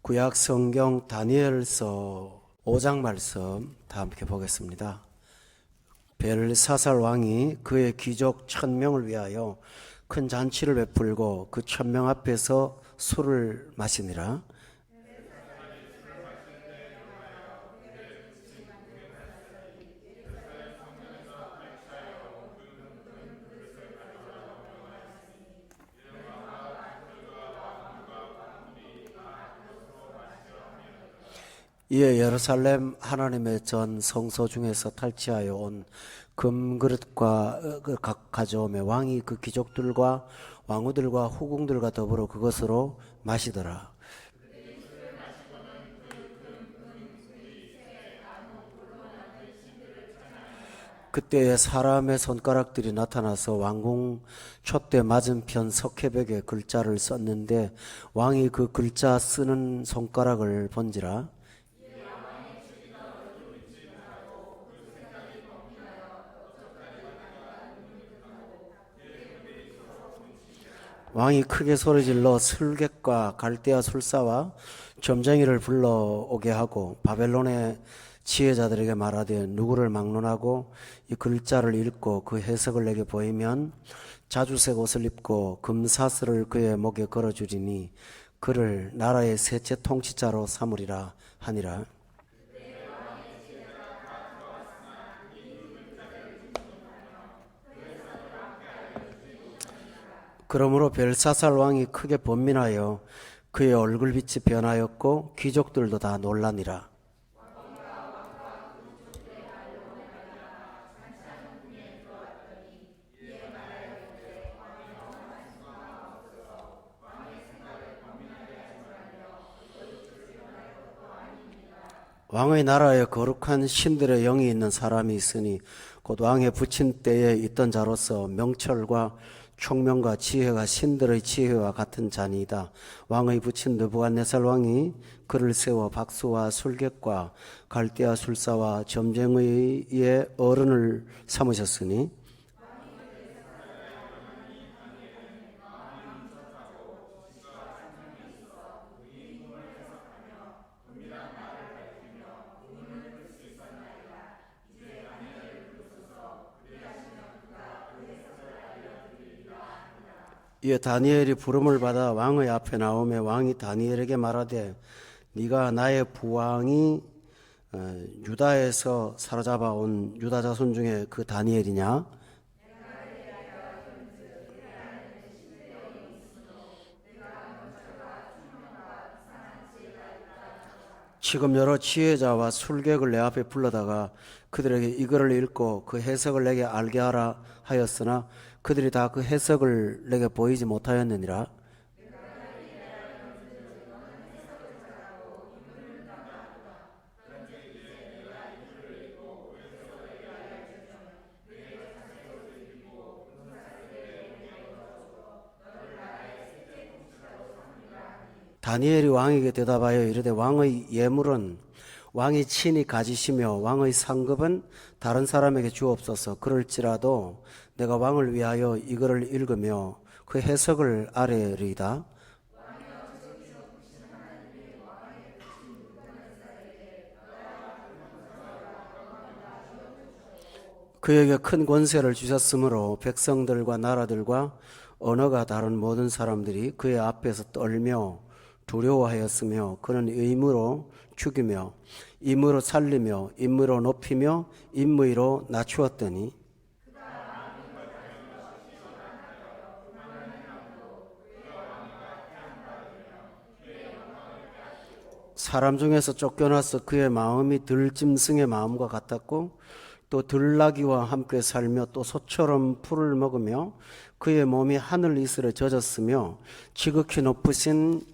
구약 성경 다니엘서 5장 말씀 다 함께 보겠습니다. 벨사살 왕이 그의 귀족 1000명을 위하여 큰 잔치를 베풀고 그 1000명 앞에서 술을 마시니라. 이에 예루살렘 하나님의 전 성소 중에서 탈취하여 온 금그릇과 가져오매 왕이 그 귀족들과 왕후들과 후궁들과 더불어 그것으로 마시더라. 그때에 사람의 손가락들이 나타나서 왕궁 촛대 맞은편 석회벽에 글자를 썼는데 왕이 그 글자 쓰는 손가락을 본지라. 왕이 크게 소리질러 술객과 갈대아 술사와 점쟁이를 불러오게 하고 바벨론의 지혜자들에게 말하되 누구를 막론하고 이 글자를 읽고 그 해석을 내게 보이면 자주색 옷을 입고 금사슬을 그의 목에 걸어주리니 그를 나라의 셋째 통치자로 삼으리라 하니라. 그러므로 벨사살 왕이 크게 번민하여 그의 얼굴빛이 변하였고 귀족들도 다 놀라니라. 왕의 나라에 거룩한 신들의 영이 있는 사람이 있으니 곧 왕의 부친 때에 있던 자로서 명철과 총명과 지혜가 신들의 지혜와 같은 자니이다. 왕의 부친 느부갓네살 왕이 그를 세워 박수와 술객과 갈대아 술사와 점쟁이의 어른을 삼으셨으니 이에 다니엘이 부름을 받아 왕의 앞에 나오매 왕이 다니엘에게 말하되 네가 나의 부왕이 유다에서 사로잡아 온 유다 자손 중에 그 다니엘이냐? 지금 여러 지혜자와 술객을 내 앞에 불러다가 그들에게 이거를 읽고 그 해석을 내게 알게 하라 하였으나 그들이 다 그 해석을 내게 보이지 못하였느니라. 다니엘이 왕에게 대답하여 이르되 왕의 예물은 왕이 친히 가지시며 왕의 상급은 다른 사람에게 주옵소서. 그럴지라도 내가 왕을 위하여 이거를 읽으며 그 해석을 아뢰리이다. 그에게 큰 권세를 주셨으므로 백성들과 나라들과 언어가 다른 모든 사람들이 그의 앞에서 떨며 두려워하였으며 그는 의무로 죽이며 임무로 살리며 임무로 높이며 임무로 낮추었더니 사람 중에서 쫓겨나서 그의 마음이 들짐승의 마음과 같았고 또 들나귀와 함께 살며 또 소처럼 풀을 먹으며 그의 몸이 하늘 이슬에 젖었으며 지극히 높으신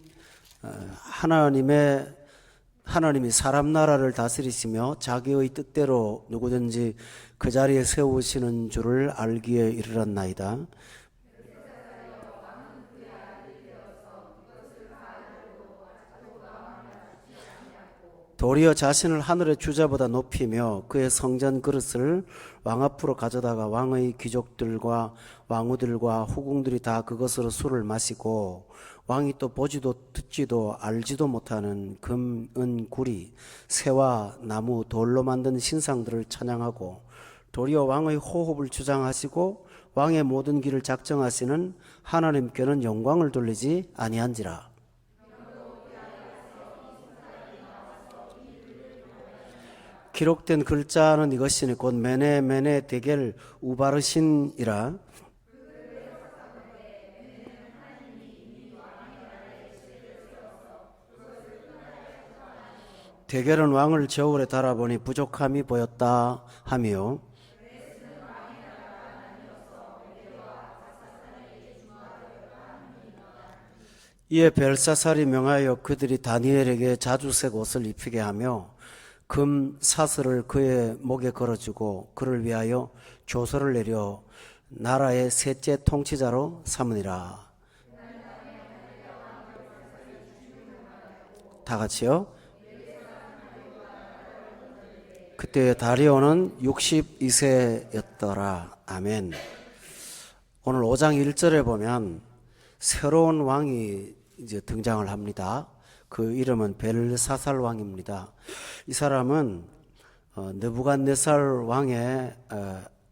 하나님이 사람 나라를 다스리시며 자기의 뜻대로 누구든지 그 자리에 세우시는 줄을 알기에 이르렀나이다. 도리어 자신을 하늘의 주자보다 높이며 그의 성전 그릇을 왕 앞으로 가져다가 왕의 귀족들과 왕후들과 후궁들이 다 그것으로 술을 마시고 왕이 또 보지도 듣지도 알지도 못하는 금, 은, 구리, 새와 나무, 돌로 만든 신상들을 찬양하고 도리어 왕의 호흡을 주장하시고 왕의 모든 길을 작정하시는 하나님께는 영광을 돌리지 아니한지라. 기록된 글자는 이것이니 곧 메네 데겔 우바르신이라. 데겔은 왕을 저울에 달아보니 부족함이 보였다 하며 이에 벨사살이 명하여 그들이 다니엘에게 자주색 옷을 입히게 하며 금 사슬을 그의 목에 걸어주고 그를 위하여 조서를 내려 나라의 셋째 통치자로 삼으니라. 다 같이요. 그때 다리오는 62세였더라. 아멘. 오늘 5장 1절에 보면 새로운 왕이 이제 등장을 합니다. 그 이름은 벨사살 왕입니다. 이 사람은 느부갓네살 왕의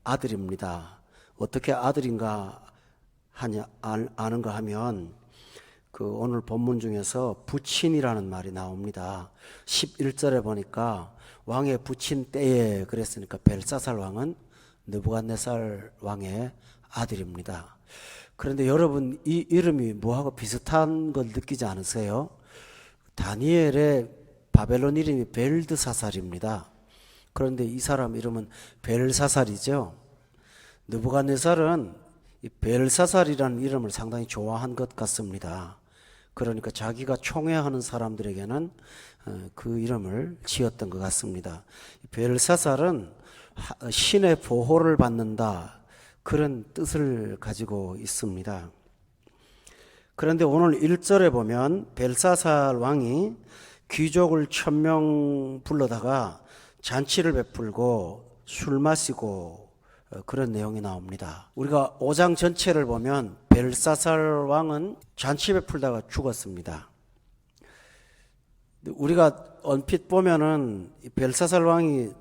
아들입니다. 어떻게 아들인가 아는가 하면 그 오늘 본문 중에서 부친이라는 말이 나옵니다. 11절에 보니까 왕의 부친 때에 그랬으니까 벨사살 왕은 느부갓네살 왕의 아들입니다. 그런데 여러분 이 이름이 뭐하고 비슷한 걸 느끼지 않으세요? 다니엘의 바벨론 이름이 벨드사살입니다. 그런데 이 사람 이름은 벨사살이죠. 느부갓네살은 이 벨사살이라는 이름을 상당히 좋아한 것 같습니다. 그러니까 자기가 총애하는 사람들에게는 그 이름을 지었던 것 같습니다. 벨사살은 신의 보호를 받는다, 그런 뜻을 가지고 있습니다. 그런데 오늘 1절에 보면 벨사살 왕이 귀족을 1000명 불러다가 잔치를 베풀고 술 마시고 그런 내용이 나옵니다. 우리가 5장 전체를 보면 벨사살 왕은 잔치 베풀다가 죽었습니다. 우리가 얼핏 보면은 벨사살 왕이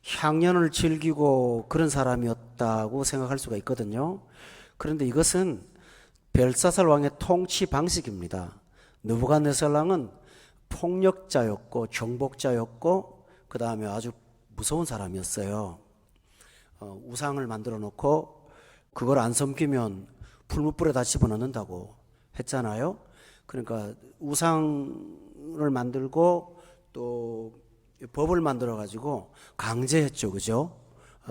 향연을 즐기고 그런 사람이었다고 생각할 수가 있거든요. 그런데 이것은 벨사살 왕의 통치 방식입니다. 느부갓네살 왕은 폭력자였고 정복자였고 그 다음에 아주 무서운 사람이었어요. 우상을 만들어 놓고 그걸 안 섬기면 풀무불에다 집어넣는다고 했잖아요. 그러니까 우상을 만들고 또 법을 만들어 가지고 강제했죠. 그죠?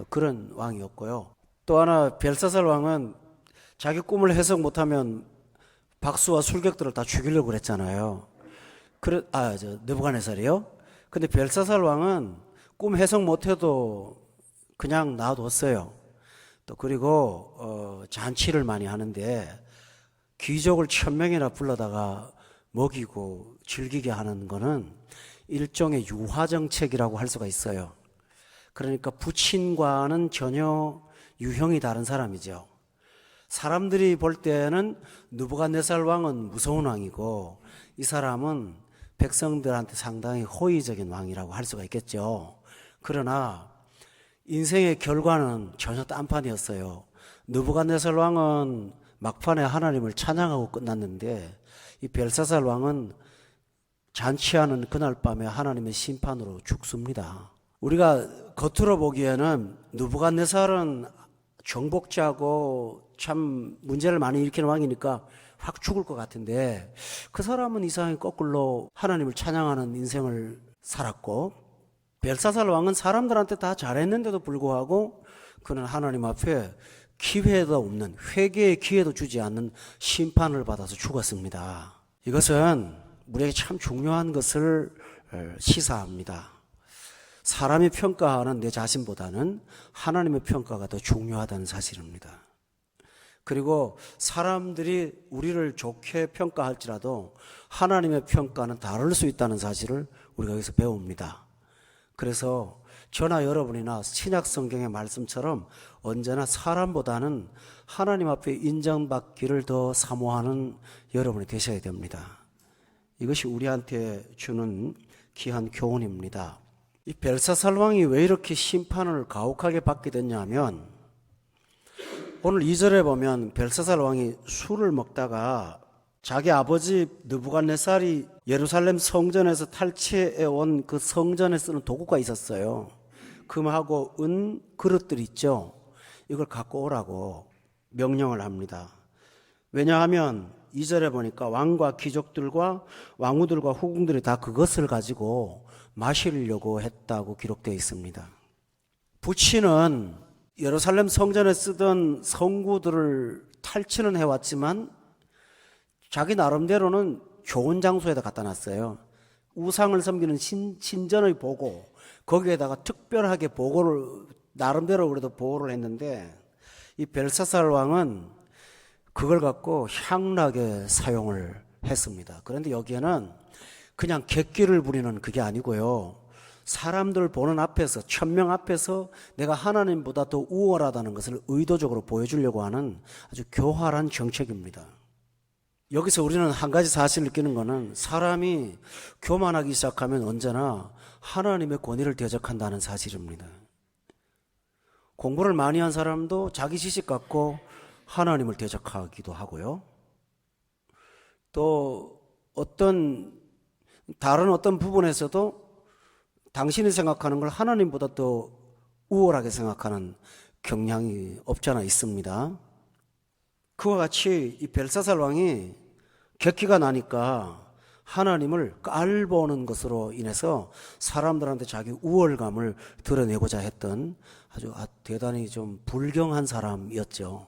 그런 왕이었고요. 또 하나 벨사살 왕은 자기 꿈을 해석 못하면 박수와 술객들을 다 죽이려고 그랬잖아요. 느부갓네살이요? 근데 벨사살 왕은 꿈 해석 못해도 그냥 놔뒀어요. 또 그리고 잔치를 많이 하는데 귀족을 1000명이나 불러다가 먹이고 즐기게 하는 거는 일종의 유화 정책이라고 할 수가 있어요. 그러니까 부친과는 전혀 유형이 다른 사람이죠. 사람들이 볼 때는 느부갓네살 왕은 무서운 왕이고 이 사람은 백성들한테 상당히 호의적인 왕이라고 할 수가 있겠죠. 그러나 인생의 결과는 전혀 딴판이었어요. 느부갓네살 왕은 막판에 하나님을 찬양하고 끝났는데 이 벨사살 왕은 잔치하는 그날 밤에 하나님의 심판으로 죽습니다. 우리가 겉으로 보기에는 느부갓네살은 정복자고 참 문제를 많이 일으키는 왕이니까 확 죽을 것 같은데 그 사람은 이상하게 거꾸로 하나님을 찬양하는 인생을 살았고 벨사살 왕은 사람들한테 다 잘했는데도 불구하고 그는 하나님 앞에 기회도 없는, 회개의 기회도 주지 않는 심판을 받아서 죽었습니다. 이것은 우리에게 참 중요한 것을 시사합니다. 사람이 평가하는 내 자신보다는 하나님의 평가가 더 중요하다는 사실입니다. 그리고 사람들이 우리를 좋게 평가할지라도 하나님의 평가는 다를 수 있다는 사실을 우리가 여기서 배웁니다. 그래서 저나 여러분이나 신약 성경의 말씀처럼 언제나 사람보다는 하나님 앞에 인정받기를 더 사모하는 여러분이 되셔야 됩니다. 이것이 우리한테 주는 귀한 교훈입니다. 이 벨사살 왕이 왜 이렇게 심판을 가혹하게 받게 됐냐면, 오늘 2절에 보면 벨사살 왕이 술을 먹다가 자기 아버지 느부갓네살이 예루살렘 성전에서 탈취해 온 그 성전에 쓰는 도구가 있었어요. 금하고 은 그릇들 있죠. 이걸 갖고 오라고 명령을 합니다. 왜냐하면 2절에 보니까 왕과 귀족들과 왕후들과 후궁들이 다 그것을 가지고 마시려고 했다고 기록되어 있습니다. 부친은 예루살렘 성전에 쓰던 성구들을 탈취는 해왔지만 자기 나름대로는 좋은 장소에다 갖다 놨어요. 우상을 섬기는 신전의 보고, 거기에다가 특별하게 보고를 나름대로 그래도 보호를 했는데, 이 벨사살 왕은 그걸 갖고 향락에 사용을 했습니다. 그런데 여기에는 그냥 객기를 부리는 그게 아니고요, 사람들 보는 앞에서, 천명 앞에서 내가 하나님보다 더 우월하다는 것을 의도적으로 보여주려고 하는 아주 교활한 정책입니다. 여기서 우리는 한 가지 사실을 느끼는 것은, 사람이 교만하기 시작하면 언제나 하나님의 권위를 대적한다는 사실입니다. 공부를 많이 한 사람도 자기 지식 갖고 하나님을 대적하기도 하고요. 또 다른 어떤 부분에서도 당신이 생각하는 걸 하나님보다 더 우월하게 생각하는 경향이 없지 않아 있습니다. 그와 같이 이 벨사살 왕이 객기가 나니까 하나님을 깔보는 것으로 인해서 사람들한테 자기 우월감을 드러내고자 했던 아주 대단히 좀 불경한 사람이었죠.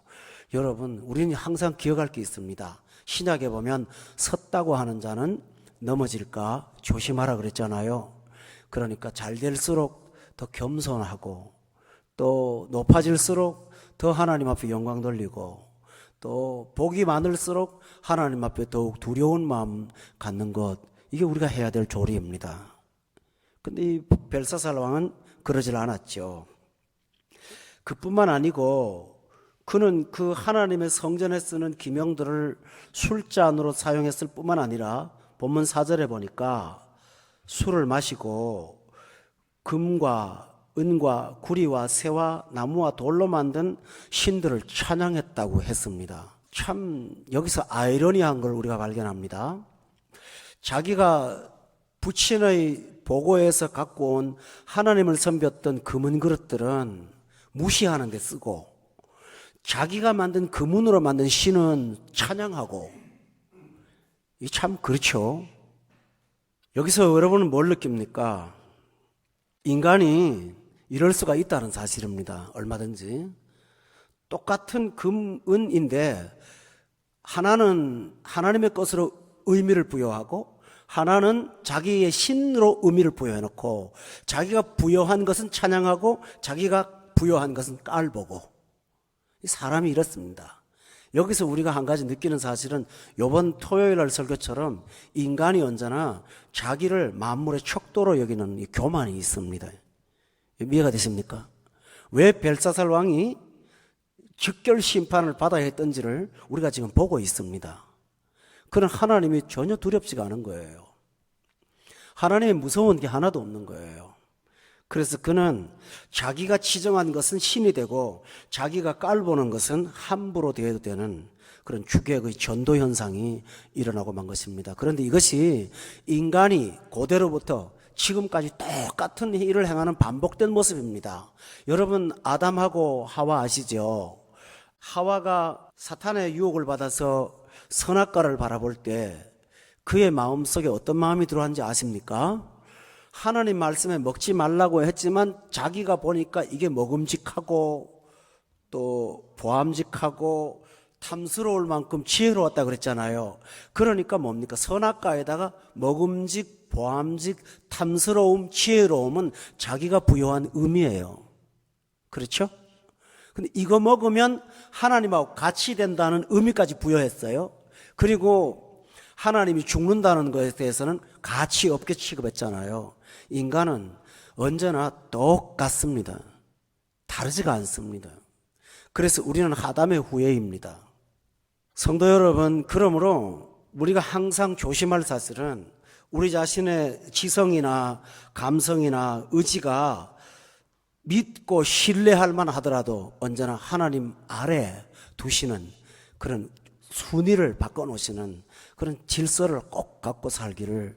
여러분, 우리는 항상 기억할 게 있습니다. 신약에 보면 섰다고 하는 자는 넘어질까 조심하라 그랬잖아요. 그러니까 잘 될수록 더 겸손하고, 또 높아질수록 더 하나님 앞에 영광 돌리고, 또 복이 많을수록 하나님 앞에 더욱 두려운 마음 갖는 것, 이게 우리가 해야 될 조리입니다. 근데 이 벨사살 왕은 그러질 않았죠. 그뿐만 아니고 그는 그 하나님의 성전에 쓰는 기명들을 술잔으로 사용했을 뿐만 아니라 본문 4절에 보니까 술을 마시고 금과 은과 구리와 새와 나무와 돌로 만든 신들을 찬양했다고 했습니다. 참 여기서 아이러니한 걸 우리가 발견합니다. 자기가 부친의 보고에서 갖고 온 하나님을 섬겼던 금은 그릇들은 무시하는 데 쓰고, 자기가 만든 금은으로 만든 신은 찬양하고, 이 참 그렇죠. 여기서 여러분은 뭘 느낍니까? 인간이 이럴 수가 있다는 사실입니다. 얼마든지. 똑같은 금, 은인데 하나는 하나님의 것으로 의미를 부여하고 하나는 자기의 신으로 의미를 부여해놓고, 자기가 부여한 것은 찬양하고 자기가 부여한 것은 깔보고, 사람이 이렇습니다. 여기서 우리가 한 가지 느끼는 사실은 이번 토요일 날 설교처럼 인간이 언제나 자기를 만물의 척도로 여기는 이 교만이 있습니다. 이해가 되십니까? 왜 벨사살 왕이 즉결 심판을 받아야 했던지를 우리가 지금 보고 있습니다. 그는 하나님이 전혀 두렵지가 않은 거예요. 하나님이 무서운 게 하나도 없는 거예요. 그래서 그는 자기가 지정한 것은 신이 되고 자기가 깔보는 것은 함부로 대해도 되는 그런 주객의 전도 현상이 일어나고 만 것입니다. 그런데 이것이 인간이 고대로부터 지금까지 똑같은 일을 행하는 반복된 모습입니다. 여러분, 아담하고 하와 아시죠? 하와가 사탄의 유혹을 받아서 선악과를 바라볼 때 그의 마음속에 어떤 마음이 들어왔는지 아십니까? 하나님 말씀에 먹지 말라고 했지만 자기가 보니까 이게 먹음직하고 또 보암직하고 탐스러울 만큼 지혜로웠다 그랬잖아요. 그러니까 뭡니까? 선악과에다가 먹음직, 보암직, 탐스러움, 지혜로움은 자기가 부여한 의미예요. 그렇죠? 근데 이거 먹으면 하나님하고 같이 된다는 의미까지 부여했어요. 그리고 하나님이 죽는다는 것에 대해서는 가치 없게 취급했잖아요. 인간은 언제나 똑같습니다. 다르지가 않습니다. 그래서 우리는 아담의 후예입니다. 성도 여러분, 그러므로 우리가 항상 조심할 사실은 우리 자신의 지성이나 감성이나 의지가 믿고 신뢰할 만하더라도 언제나 하나님 아래 두시는 그런 순위를 바꿔놓으시는 그런 질서를 꼭 갖고 살기를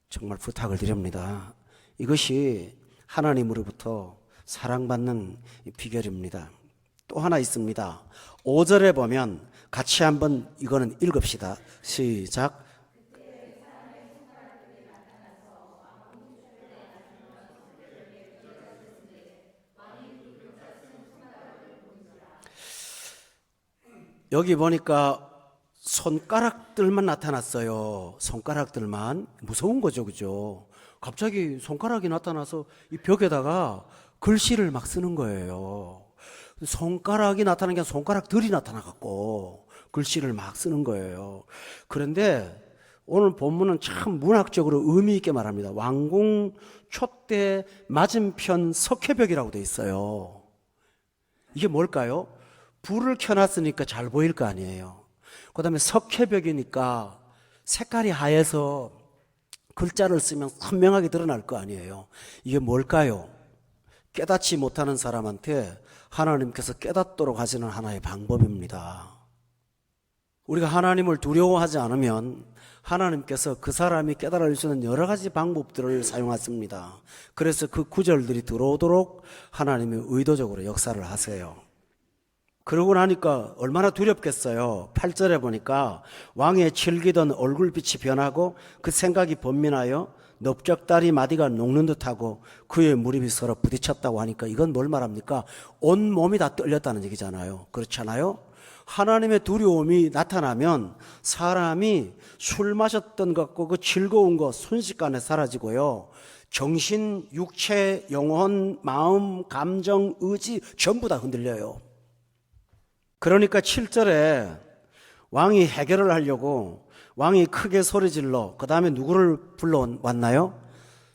정말 부탁을 드립니다. 이것이 하나님으로부터 사랑받는 비결입니다. 또 하나 있습니다. 5절에 보면 같이 한번 이거는 읽읍시다. 시작. 여기 보니까 손가락들만 나타났어요. 손가락들만. 무서운 거죠, 그죠? 갑자기 손가락이 나타나서 이 벽에다가 글씨를 막 쓰는 거예요. 손가락이 나타나는 게 아니라 손가락들이 나타나갖고 글씨를 막 쓰는 거예요. 그런데 오늘 본문은 참 문학적으로 의미 있게 말합니다. 왕궁 촛대 맞은편 석회벽이라고 돼 있어요. 이게 뭘까요? 불을 켜놨으니까 잘 보일 거 아니에요. 그 다음에 석회벽이니까 색깔이 하얘서 글자를 쓰면 선명하게 드러날 거 아니에요. 이게 뭘까요? 깨닫지 못하는 사람한테 하나님께서 깨닫도록 하시는 하나의 방법입니다. 우리가 하나님을 두려워하지 않으면 하나님께서 그 사람이 깨달을 수 있는 여러 가지 방법들을 사용하십니다. 그래서 그 구절들이 들어오도록 하나님이 의도적으로 역사를 하세요. 그러고 나니까 얼마나 두렵겠어요. 8절에 보니까 왕의 즐기던 얼굴빛이 변하고 그 생각이 번민하여 넓적다리 마디가 녹는 듯하고 그의 무릎이 서로 부딪혔다고 하니까 이건 뭘 말합니까? 온 몸이 다 떨렸다는 얘기잖아요. 그렇잖아요. 하나님의 두려움이 나타나면 사람이 술 마셨던 것 같고 그 즐거운 거 순식간에 사라지고요. 정신, 육체, 영혼, 마음, 감정, 의지 전부 다 흔들려요. 그러니까 7절에 왕이 해결을 하려고 왕이 크게 소리질러 그 다음에 누구를 불러왔나요?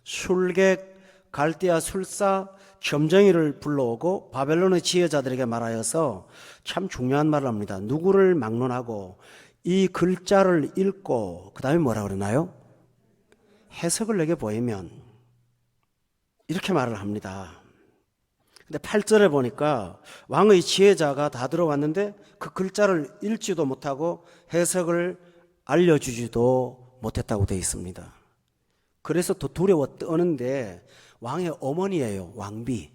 술객, 갈대아 술사, 점쟁이를 불러오고 바벨론의 지혜자들에게 말하여서 참 중요한 말을 합니다. 누구를 막론하고 이 글자를 읽고 그 다음에 뭐라 그러나요? 해석을 내게 보이면 이렇게 말을 합니다. 근데 8절에 보니까 왕의 지혜자가 다 들어왔는데 그 글자를 읽지도 못하고 해석을 알려주지도 못했다고 되어 있습니다. 그래서 더 두려워 떠는데 왕의 어머니예요. 왕비.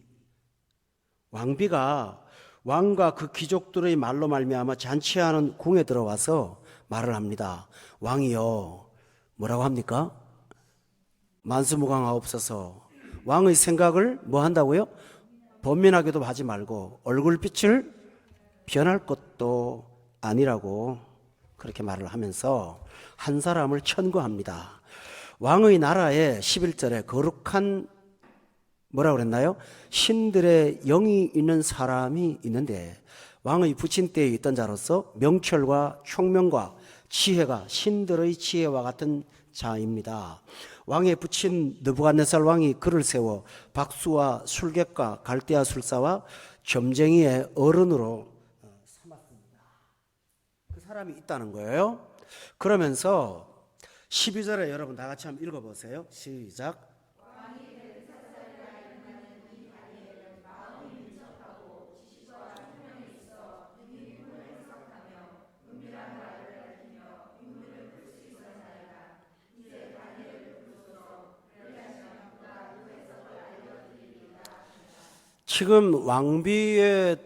왕비가 왕과 그 귀족들의 말로 말미암아 잔치하는 궁에 들어와서 말을 합니다. 왕이여 뭐라고 합니까? 만수무강하옵소서. 왕의 생각을 뭐 한다고요? 번민하게도 하지 말고 얼굴빛을 변할 것도 아니라고 그렇게 말을 하면서 한 사람을 천거합니다. 왕의 나라에 11절에 거룩한 뭐라고 그랬나요? 신들의 영이 있는 사람이 있는데 왕의 부친 때에 있던 자로서 명철과 총명과 지혜가 신들의 지혜와 같은 자입니다. 왕의 부친 느부갓네살 왕이 그를 세워 박수와 술객과 갈대아 술사와 점쟁이의 어른으로 삼았습니다. 그 사람이 있다는 거예요. 그러면서 12절에 여러분 다 같이 한번 읽어보세요. 시작. 지금 왕비의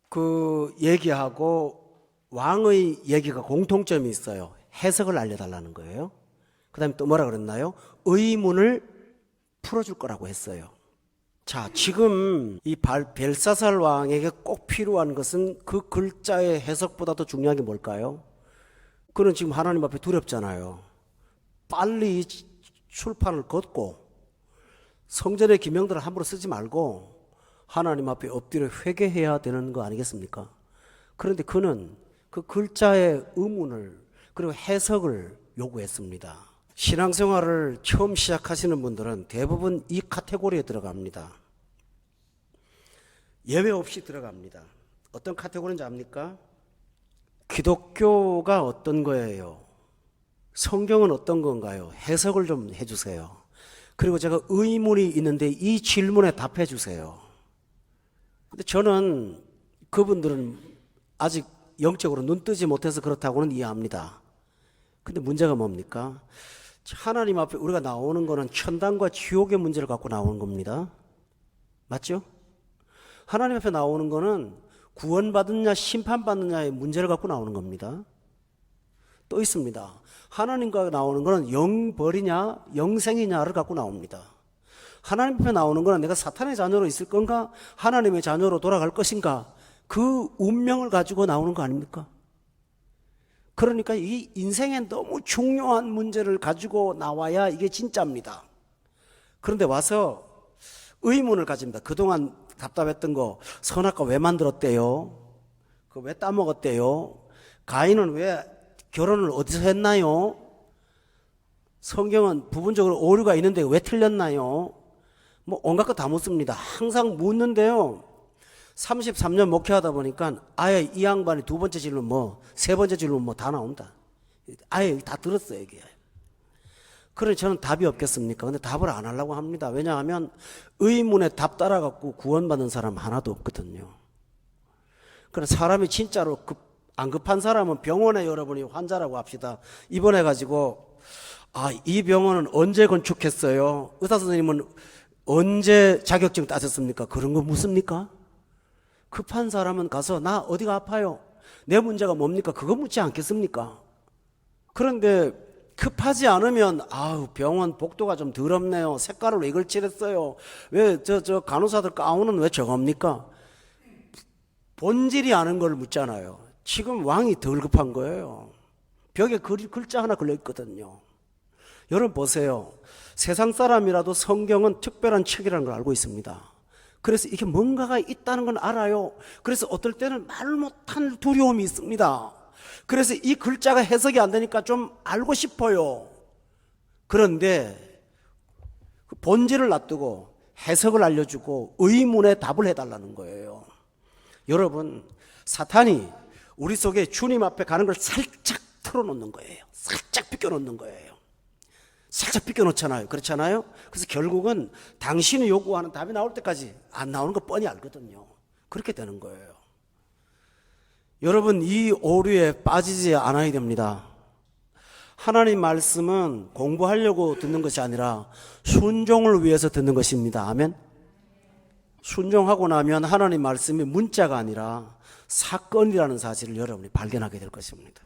그 얘기하고 왕의 얘기가 공통점이 있어요. 해석을 알려달라는 거예요. 그 다음에 또 뭐라 그랬나요? 의문을 풀어줄 거라고 했어요. 자, 지금 이 벨사살 왕에게 꼭 필요한 것은 그 글자의 해석보다 더 중요한 게 뭘까요? 그는 지금 하나님 앞에 두렵잖아요. 빨리 출판을 걷고 성전의 기명들을 함부로 쓰지 말고 하나님 앞에 엎드려 회개해야 되는 거 아니겠습니까? 그런데 그는 그 글자의 의문을 그리고 해석을 요구했습니다. 신앙생활을 처음 시작하시는 분들은 대부분 이 카테고리에 들어갑니다. 예외 없이 들어갑니다. 어떤 카테고리인지 압니까? 기독교가 어떤 거예요? 성경은 어떤 건가요? 해석을 좀 해주세요. 그리고 제가 의문이 있는데 이 질문에 답해 주세요. 근데 저는 그분들은 아직 영적으로 눈 뜨지 못해서 그렇다고는 이해합니다. 근데 문제가 뭡니까? 하나님 앞에 우리가 나오는 거는 천당과 지옥의 문제를 갖고 나오는 겁니다. 맞죠? 하나님 앞에 나오는 거는 구원받느냐 심판받느냐의 문제를 갖고 나오는 겁니다. 또 있습니다. 하나님과 나오는 거는 영벌이냐 영생이냐를 갖고 나옵니다. 하나님 앞에 나오는 거는 내가 사탄의 자녀로 있을 건가 하나님의 자녀로 돌아갈 것인가 그 운명을 가지고 나오는 거 아닙니까? 그러니까 이 인생에 너무 중요한 문제를 가지고 나와야 이게 진짜입니다. 그런데 와서 의문을 가집니다. 그동안 답답했던 거 선악과 왜 만들었대요? 그거 왜 따먹었대요? 가인은 왜 결혼을 어디서 했나요? 성경은 부분적으로 오류가 있는데 왜 틀렸나요? 뭐 온갖 거 다 묻습니다. 항상 묻는데요. 33년 목회하다 보니까 아예 이 양반이 두 번째 질문 세 번째 질문 다 나온다. 아예 다 들었어요, 이게. 그러니 저는 답이 없겠습니까? 근데 답을 안 하려고 합니다. 왜냐하면 의문에 답 따라갖고 구원받는 사람 하나도 없거든요. 그래서 사람이 진짜로 안 급한 사람은 병원에 여러분이 환자라고 합시다. 입원해가지고 이 병원은 언제 건축했어요? 의사 선생님은 언제 자격증 따셨습니까? 그런 거 묻습니까? 급한 사람은 가서 나 어디가 아파요? 내 문제가 뭡니까? 그거 묻지 않겠습니까? 그런데 급하지 않으면 병원 복도가 좀 더럽네요. 색깔을 왜 이걸 칠했어요? 왜 저 간호사들 가운은 왜 저겁니까? 본질이 아는 걸 묻잖아요. 지금 왕이 덜 급한 거예요. 벽에 글자 하나 걸려 있거든요. 여러분 보세요. 세상 사람이라도 성경은 특별한 책이라는 걸 알고 있습니다. 그래서 이게 뭔가가 있다는 건 알아요. 그래서 어떨 때는 말 못한 두려움이 있습니다. 그래서 이 글자가 해석이 안 되니까 좀 알고 싶어요. 그런데 그 본질을 놔두고 해석을 알려주고 의문에 답을 해달라는 거예요. 여러분, 사탄이 우리 속에 주님 앞에 가는 걸 살짝 틀어놓는 거예요. 살짝 비껴놓는 거예요. 살짝 비껴놓잖아요. 그렇잖아요? 그래서 결국은 당신이 요구하는 답이 나올 때까지 안 나오는 거 뻔히 알거든요. 그렇게 되는 거예요. 여러분, 이 오류에 빠지지 않아야 됩니다. 하나님 말씀은 공부하려고 듣는 것이 아니라 순종을 위해서 듣는 것입니다. 아멘? 순종하고 나면 하나님 말씀이 문자가 아니라 사건이라는 사실을 여러분이 발견하게 될 것입니다.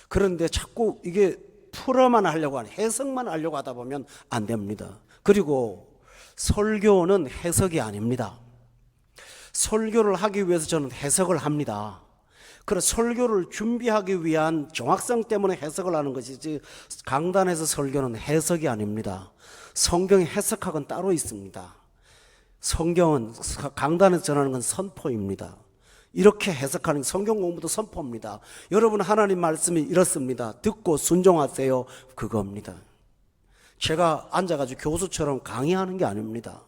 그런데 자꾸 이게 풀어만 하려고 하는, 해석만 하려고 하다 보면 안 됩니다. 그리고 설교는 해석이 아닙니다. 설교를 하기 위해서 저는 해석을 합니다. 그래서 설교를 준비하기 위한 정확성 때문에 해석을 하는 것이지 강단에서 설교는 해석이 아닙니다. 성경의 해석학은 따로 있습니다. 성경은 강단에서 전하는 건 선포입니다. 이렇게 해석하는 성경 공부도 선포입니다. 여러분 하나님 말씀이 이렇습니다. 듣고 순종하세요. 그겁니다. 제가 앉아가지고 교수처럼 강의하는 게 아닙니다.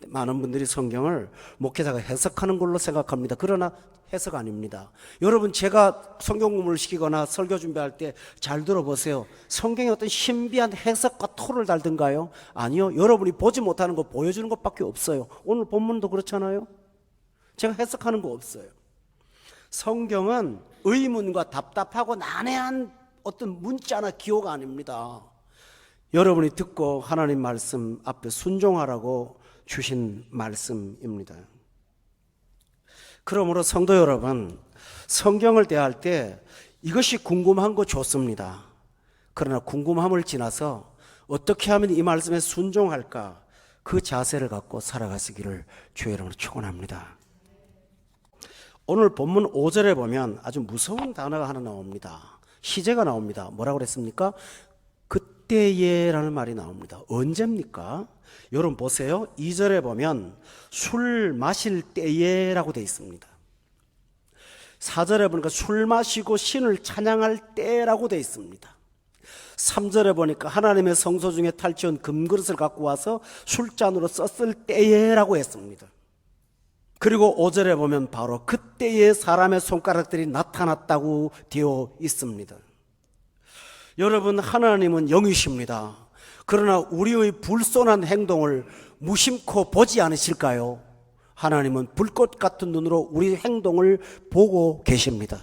많은 분들이 성경을 목회자가 해석하는 걸로 생각합니다. 그러나 해석 아닙니다. 여러분 제가 성경 공부를 시키거나 설교 준비할 때 잘 들어보세요. 성경에 어떤 신비한 해석과 토를 달든가요? 아니요. 여러분이 보지 못하는 거 보여주는 것밖에 없어요. 오늘 본문도 그렇잖아요. 제가 해석하는 거 없어요. 성경은 의문과 답답하고 난해한 어떤 문자나 기호가 아닙니다. 여러분이 듣고 하나님 말씀 앞에 순종하라고 주신 말씀입니다. 그러므로 성도 여러분, 성경을 대할 때 이것이 궁금한 거 좋습니다. 그러나 궁금함을 지나서 어떻게 하면 이 말씀에 순종할까 그 자세를 갖고 살아가시기를 주의 이름으로 축원합니다. 오늘 본문 5절에 보면 아주 무서운 단어가 하나 나옵니다. 시제가 나옵니다. 뭐라고 그랬습니까? 그때에라는 말이 나옵니다. 언제입니까? 여러분 보세요. 2절에 보면 술 마실 때에라고 되어 있습니다. 4절에 보니까 술 마시고 신을 찬양할 때라고 되어 있습니다. 3절에 보니까 하나님의 성소 중에 탈취한 금그릇을 갖고 와서 술잔으로 썼을 때에 라고 했습니다. 그리고 5절에 보면 바로 그때에 사람의 손가락들이 나타났다고 되어 있습니다. 여러분, 하나님은 영이십니다. 그러나 우리의 불손한 행동을 무심코 보지 않으실까요? 하나님은 불꽃 같은 눈으로 우리 행동을 보고 계십니다.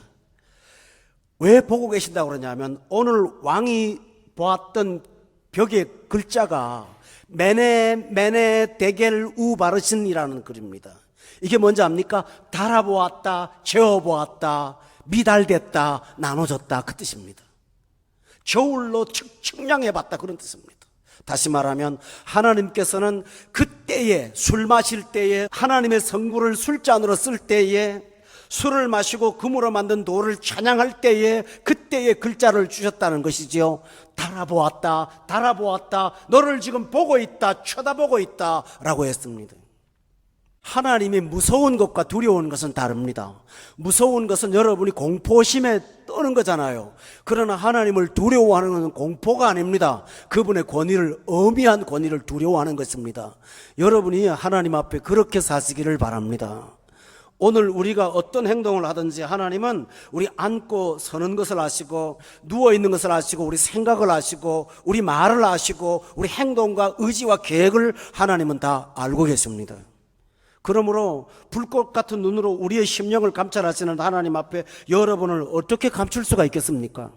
왜 보고 계신다고 그러냐면 오늘 왕이 보았던 벽의 글자가 메네 데겔 우바르신이라는 글입니다. 이게 뭔지 압니까? 달아보았다, 재어보았다, 미달됐다, 나눠졌다, 그 뜻입니다. 저울로 측량해봤다, 그런 뜻입니다. 다시 말하면 하나님께서는 그때에, 술 마실 때에, 하나님의 성구를 술잔으로 쓸 때에, 술을 마시고 금으로 만든 돌을 찬양할 때에, 그때에 글자를 주셨다는 것이지요. 달아보았다, 달아보았다, 너를 지금 보고 있다, 쳐다보고 있다 라고 했습니다. 하나님이 무서운 것과 두려운 것은 다릅니다. 무서운 것은 여러분이 공포심에 떠는 거잖아요. 그러나 하나님을 두려워하는 것은 공포가 아닙니다. 그분의 권위를, 엄미한 권위를 두려워하는 것입니다. 여러분이 하나님 앞에 그렇게 사시기를 바랍니다. 오늘 우리가 어떤 행동을 하든지 하나님은 우리 앉고 서는 것을 아시고, 누워있는 것을 아시고, 우리 생각을 아시고, 우리 말을 아시고, 우리 행동과 의지와 계획을 하나님은 다 알고 계십니다. 그러므로 불꽃 같은 눈으로 우리의 심령을 감찰하시는 하나님 앞에 여러분을 어떻게 감출 수가 있겠습니까?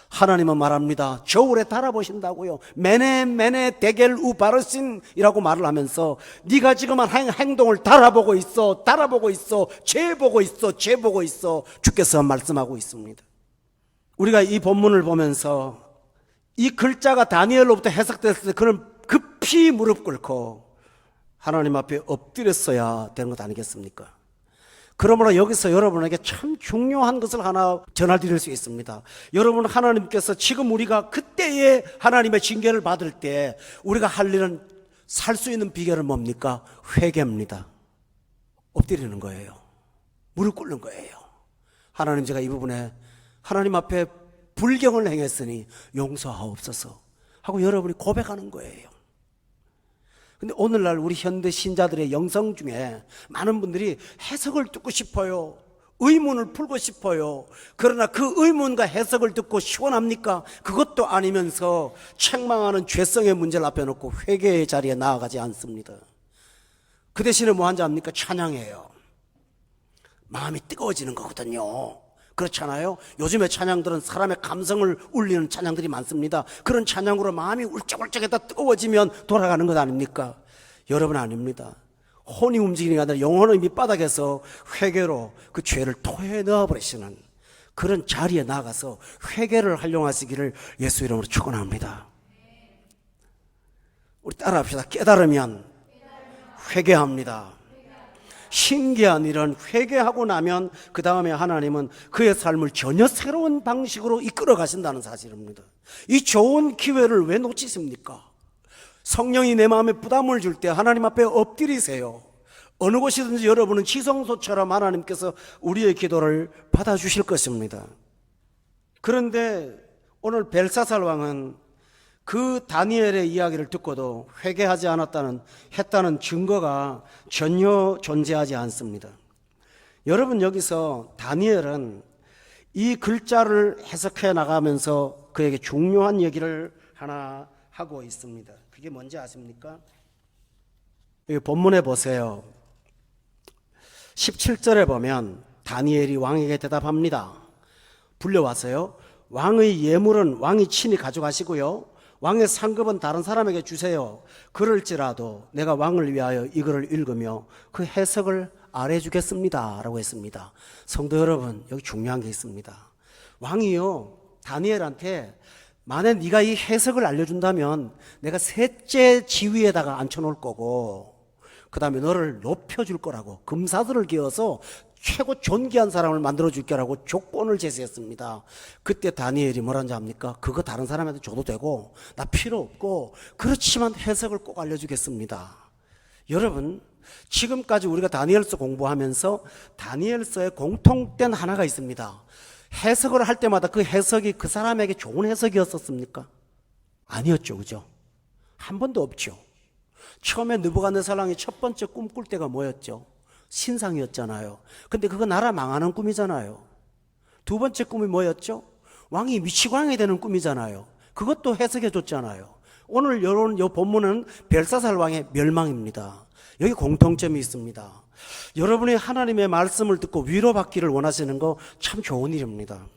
하나님은 말합니다. 저울에 달아보신다고요. 메네 데겔 우바르신이라고 말을 하면서 네가 지금 한 행동을 달아보고 있어, 달아보고 있어, 재보고 있어, 재보고 있어, 주께서 말씀하고 있습니다. 우리가 이 본문을 보면서 이 글자가 다니엘로부터 해석됐을 때 그는 급히 무릎 꿇고 하나님 앞에 엎드렸어야 되는 것 아니겠습니까? 그러므로 여기서 여러분에게 참 중요한 것을 하나 전해드릴 수 있습니다. 여러분, 하나님께서 지금 우리가 그때에 하나님의 징계를 받을 때 우리가 할 일은, 살 수 있는 비결은 뭡니까? 회개입니다. 엎드리는 거예요. 무릎 꿇는 거예요. 하나님, 제가 이 부분에 하나님 앞에 불경을 행했으니 용서하옵소서 하고 여러분이 고백하는 거예요. 근데 오늘날 우리 현대 신자들의 영성 중에 많은 분들이 해석을 듣고 싶어요. 의문을 풀고 싶어요. 그러나 그 의문과 해석을 듣고 시원합니까? 그것도 아니면서 책망하는 죄성의 문제를 앞에 놓고 회개의 자리에 나아가지 않습니다. 그 대신에 뭐 한지 압니까? 찬양해요. 마음이 뜨거워지는 거거든요. 그렇잖아요. 요즘의 찬양들은 사람의 감성을 울리는 찬양들이 많습니다. 그런 찬양으로 마음이 울적울적해다 뜨거워지면 돌아가는 것 아닙니까? 여러분, 아닙니다. 혼이 움직이는 게 아니라 영혼의 밑바닥에서 회개로 그 죄를 토해 넣어버리시는 그런 자리에 나가서 회개를 활용하시기를 예수 이름으로 축원합니다. 우리 따라합시다. 깨달으면 회개합니다. 신기한 일은 회개하고 나면 그 다음에 하나님은 그의 삶을 전혀 새로운 방식으로 이끌어 가신다는 사실입니다. 이 좋은 기회를 왜 놓치십니까? 성령이 내 마음에 부담을 줄 때 하나님 앞에 엎드리세요. 어느 곳이든지 여러분은 지성소처럼 하나님께서 우리의 기도를 받아주실 것입니다. 그런데 오늘 벨사살 왕은 그 다니엘의 이야기를 듣고도 회개하지 했다는 증거가 전혀 존재하지 않습니다. 여러분, 여기서 다니엘은 이 글자를 해석해 나가면서 그에게 중요한 얘기를 하나 하고 있습니다. 그게 뭔지 아십니까? 여기 본문에 보세요. 17절에 보면 다니엘이 왕에게 대답합니다. 불려와서요, 왕의 예물은 왕이 친히 가져가시고요, 왕의 상급은 다른 사람에게 주세요. 그럴지라도 내가 왕을 위하여 이 글을 읽으며 그 해석을 알려주겠습니다 라고 했습니다. 성도 여러분, 여기 중요한 게 있습니다. 왕이요, 다니엘한테 만약 네가 이 해석을 알려준다면 내가 셋째 지위에다가 앉혀놓을 거고, 그 다음에 너를 높여줄 거라고, 금사들을 기어서 최고 존귀한 사람을 만들어줄 거라고 조건을 제시했습니다. 그때 다니엘이 뭐라는지 압니까? 그거 다른 사람한테 줘도 되고 나 필요 없고, 그렇지만 해석을 꼭 알려주겠습니다. 여러분, 지금까지 우리가 다니엘서 공부하면서 다니엘서에 공통된 하나가 있습니다. 해석을 할 때마다 그 해석이 그 사람에게 좋은 해석이었었습니까? 아니었죠. 그죠? 한 번도 없죠. 처음에 느부갓네살왕이 첫 번째 꿈 꿀 때가 뭐였죠? 신상이었잖아요. 근데 그거 나라 망하는 꿈이잖아요. 두 번째 꿈이 뭐였죠? 왕이 미치고 왕이 되는 꿈이잖아요. 그것도 해석해 줬잖아요. 오늘 요 본문은 벨사살 왕의 멸망입니다. 여기 공통점이 있습니다. 여러분이 하나님의 말씀을 듣고 위로받기를 원하시는 거 참 좋은 일입니다.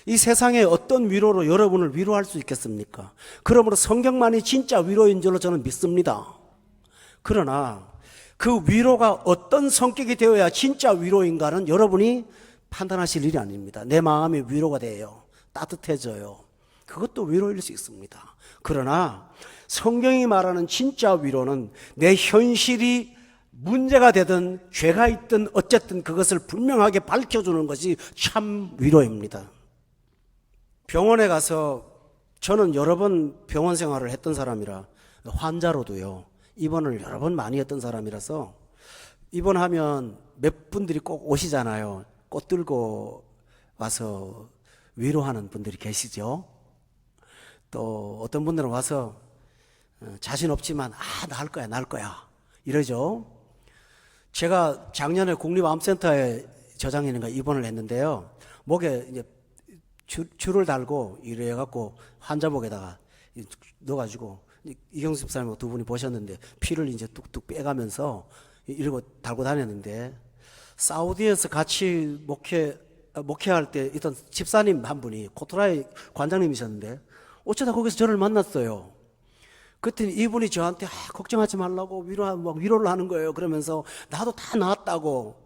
이 세상에 어떤 위로로 여러분을 위로할 수 있겠습니까? 그러므로 성경만이 진짜 위로인 줄로 저는 믿습니다. 그러나 그 위로가 어떤 성격이 되어야 진짜 위로인가는 여러분이 판단하실 일이 아닙니다. 내 마음이 위로가 돼요. 따뜻해져요. 그것도 위로일 수 있습니다. 그러나 성경이 말하는 진짜 위로는 내 현실이 문제가 되든 죄가 있든 어쨌든 그것을 분명하게 밝혀주는 것이 참 위로입니다. 병원에 가서 저는 여러 번 병원 생활을 했던 사람이라 환자로도요 입원을 여러 번 많이 했던 사람이라서 입원하면 몇 분들이 꼭 오시잖아요. 꽃 들고 와서 위로하는 분들이 계시죠. 또 어떤 분들은 와서 자신 없지만 나을 거야 이러죠. 제가 작년에 국립암센터에 저장인가 입원을 했는데요. 목에 이제 줄을 달고 이래 갖고 환자복에다가 넣어가지고 이경수 집사님 두 분이 보셨는데 피를 이제 뚝뚝 빼가면서 이러고 달고 다녔는데 사우디에서 같이 목회할 때 있던 집사님 한 분이 코트라이 관장님이셨는데 어쩌다 거기서 저를 만났어요. 그랬더니 이분이 저한테 걱정하지 말라고 위로를 하는 거예요. 그러면서 나도 다 나았다고.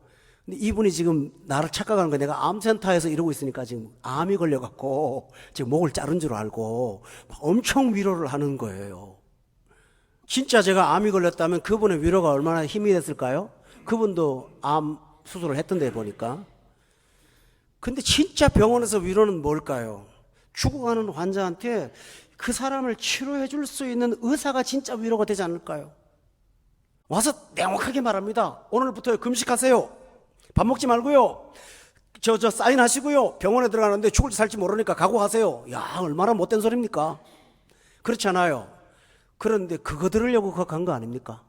근데 이분이 지금 나를 착각하는 거예요. 내가 암센터에서 이러고 있으니까 지금 암이 걸려갖고 지금 목을 자른 줄 알고 엄청 위로를 하는 거예요. 진짜 제가 암이 걸렸다면 그분의 위로가 얼마나 힘이 됐을까요? 그분도 암 수술을 했던데 보니까. 근데 진짜 병원에서 위로는 뭘까요? 죽어가는 환자한테 그 사람을 치료해 줄 수 있는 의사가 진짜 위로가 되지 않을까요? 와서 명확하게 말합니다. 오늘부터 금식하세요. 밥 먹지 말고요. 저 사인하시고요. 병원에 들어가는데 죽을지 살지 모르니까 각오하세요. 야, 얼마나 못된 소리입니까? 그렇잖아요. 그런데 그거 들으려고 그거 간 거 아닙니까?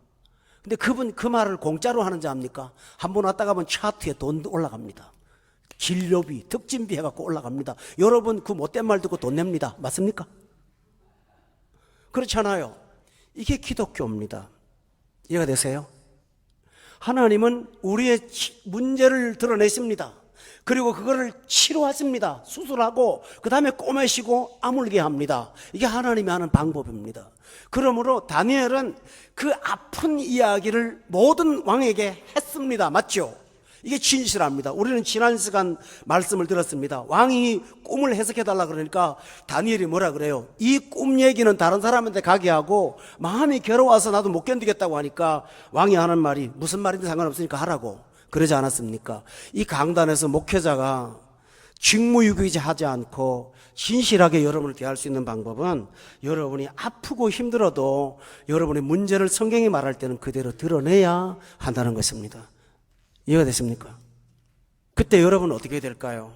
근데 그분 그 말을 공짜로 하는지 압니까? 한 번 왔다 가면 차트에 돈 올라갑니다. 진료비, 특진비 해갖고 올라갑니다. 여러분 그 못된 말 듣고 돈 냅니다. 맞습니까? 그렇잖아요. 이게 기독교입니다. 이해가 되세요? 하나님은 우리의 문제를 드러내십니다. 그리고 그거를 치료하십니다. 수술하고 그 다음에 꼬매시고 아물게 합니다. 이게 하나님이 하는 방법입니다. 그러므로 다니엘은 그 아픈 이야기를 모든 왕에게 했습니다. 맞죠? 이게 진실합니다. 우리는 지난 시간 말씀을 들었습니다. 왕이 꿈을 해석해달라 그러니까 다니엘이 뭐라 그래요? 이 꿈 얘기는 다른 사람한테 가게 하고 마음이 괴로워서 나도 못 견디겠다고 하니까 왕이 하는 말이 무슨 말인지 상관없으니까 하라고 그러지 않았습니까? 이 강단에서 목회자가 직무유기지 하지 않고 진실하게 여러분을 대할 수 있는 방법은 여러분이 아프고 힘들어도 여러분의 문제를 성경이 말할 때는 그대로 드러내야 한다는 것입니다. 이해가 되십니까? 그때 여러분은 어떻게 될까요?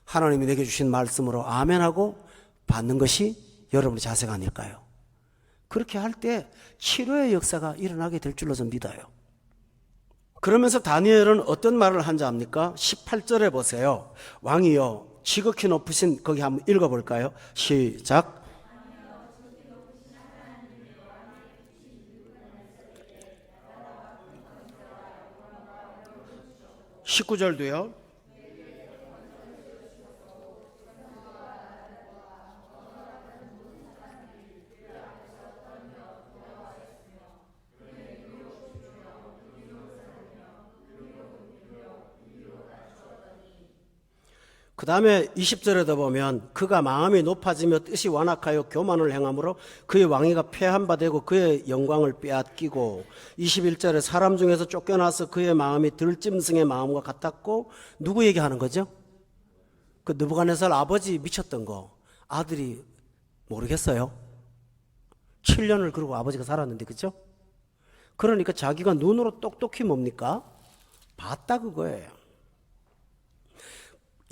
하나님이 내게 주신 말씀으로 아멘하고 받는 것이 여러분의 자세가 아닐까요? 그렇게 할 때 치료의 역사가 일어나게 될 줄로 저는 믿어요. 그러면서 다니엘은 어떤 말을 한지 압니까? 18절에 보세요. 왕이여 지극히 높으신 거기 한번 읽어볼까요? 시작. 19절도요. 그 다음에 20절에도 보면 그가 마음이 높아지며 뜻이 완악하여 교만을 행함으로 그의 왕위가 폐한 바 되고 그의 영광을 빼앗기고 21절에 사람 중에서 쫓겨나서 그의 마음이 들짐승의 마음과 같았고 누구 얘기하는 거죠? 그 느부갓네살 아버지 미쳤던 거 아들이 모르겠어요. 7년을 그러고 아버지가 살았는데 그죠? 그러니까 자기가 눈으로 똑똑히 뭡니까? 봤다 그거예요.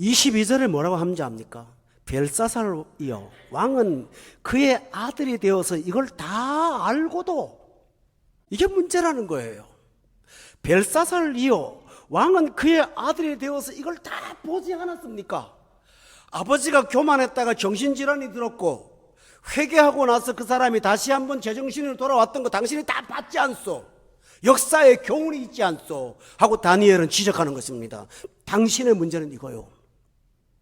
22절에 뭐라고 하는지 압니까? 벨사살이여 왕은 그의 아들이 되어서 이걸 다 알고도, 이게 문제라는 거예요. 벨사살이여 왕은 그의 아들이 되어서 이걸 다 보지 않았습니까? 아버지가 교만했다가 정신질환이 들었고 회개하고 나서 그 사람이 다시 한번 제정신으로 돌아왔던 거 당신이 다 봤지 않소? 역사에 교훈이 있지 않소? 하고 다니엘은 지적하는 것입니다. 당신의 문제는 이거요.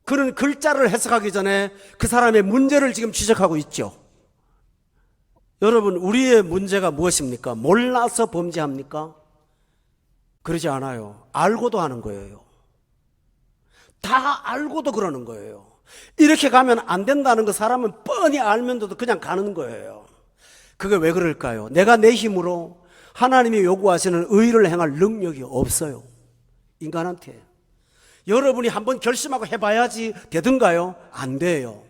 그런 글자를 해석하기 전에 그 사람의 문제를 지금 지적하고 있죠. 여러분, 우리의 문제가 무엇입니까? 몰라서 범죄합니까? 그러지 않아요. 알고도 하는 거예요. 다 알고도 그러는 거예요. 이렇게 가면 안 된다는 거 사람은 뻔히 알면서도 그냥 가는 거예요. 그게 왜 그럴까요? 내가 내 힘으로 하나님이 요구하시는 의를 행할 능력이 없어요. 인간한테. 여러분이 한번 결심하고 해봐야지 되든가요? 안 돼요.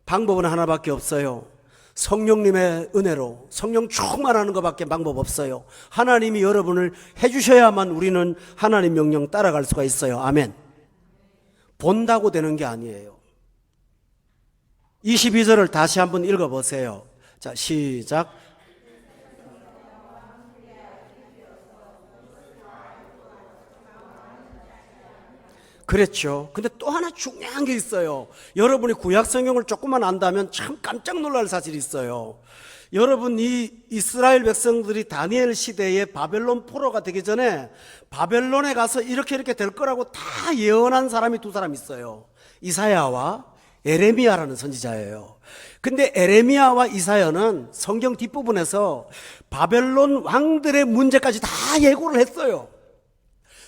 방법은 하나밖에 없어요. 성령님의 은혜로 성령 충만하는 것밖에 방법 없어요. 하나님이 여러분을 해주셔야만 우리는 하나님 명령 따라갈 수가 있어요. 아멘. 본다고 되는 게 아니에요. 22절을 다시 한번 읽어보세요. 자, 시작. 그렇죠. 근데 또 하나 중요한 게 있어요. 여러분이 구약 성경을 조금만 안다면 참 깜짝 놀랄 사실이 있어요. 여러분, 이 이스라엘 백성들이 다니엘 시대에 바벨론 포로가 되기 전에 바벨론에 가서 이렇게 될 거라고 다 예언한 사람이 두 사람 있어요. 이사야와 에레미야라는 선지자예요. 근데 에레미야와 이사야는 성경 뒷부분에서 바벨론 왕들의 문제까지 다 예고를 했어요.